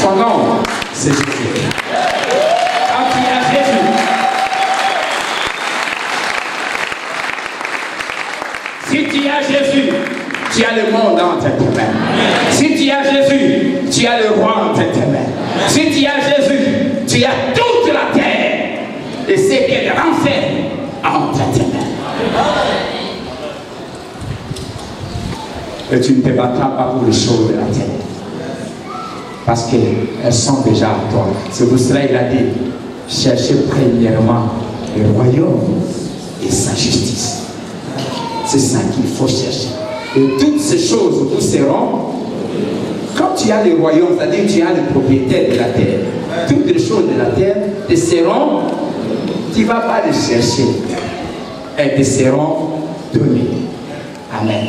Son nom, c'est Jésus. Quand tu as Jésus, si tu as Jésus, tu as le monde entre tes mains. Si tu as Jésus, tu as le roi entre tes mains. Si tu as Jésus, tu as toute la terre et ce qu'elle renferme entre tes mains. Et tu ne te battras pas pour les choses de la terre. Parce qu'elles sont déjà à toi. C'est pour cela qu'il a dit, cherchez premièrement le royaume et sa justice. C'est ça qu'il faut chercher. Et toutes ces choses nous seront. Quand tu as le royaume, c'est-à-dire que tu as le propriétaire de la terre, toutes les choses de la terre te seront. Tu ne vas pas les chercher. Elles te seront données. Amen.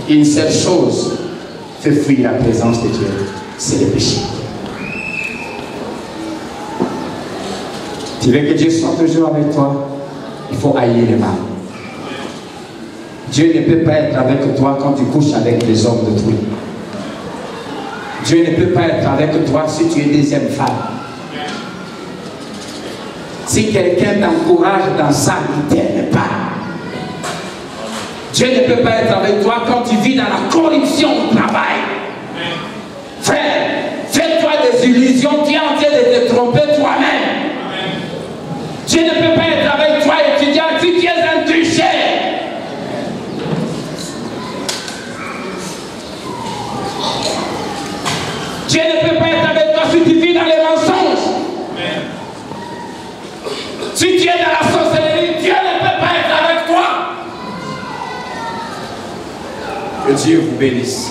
Une seule chose fait fuir la présence de Dieu, c'est le péché. Tu veux que Dieu soit toujours avec toi, il faut haïr le mal. Dieu ne peut pas être avec toi quand tu couches avec les hommes d'autrui. Dieu ne peut pas être avec toi si tu es deuxième femme. Si quelqu'un t'encourage dans ça, il ne t'aime pas. Dieu ne peut pas être avec toi quand tu vis dans la corruption du travail. Frère, fais-toi des illusions, tu es en train de te tromper toi-même. Dieu ne peut pas être avec toi, étudiant, si tu es un tricheur. Dieu ne peut pas être avec toi si tu vis dans les mensonges. Si tu es dans la sorcellerie, Dieu ne peut pas être avec toi. Que Dieu vous bénisse.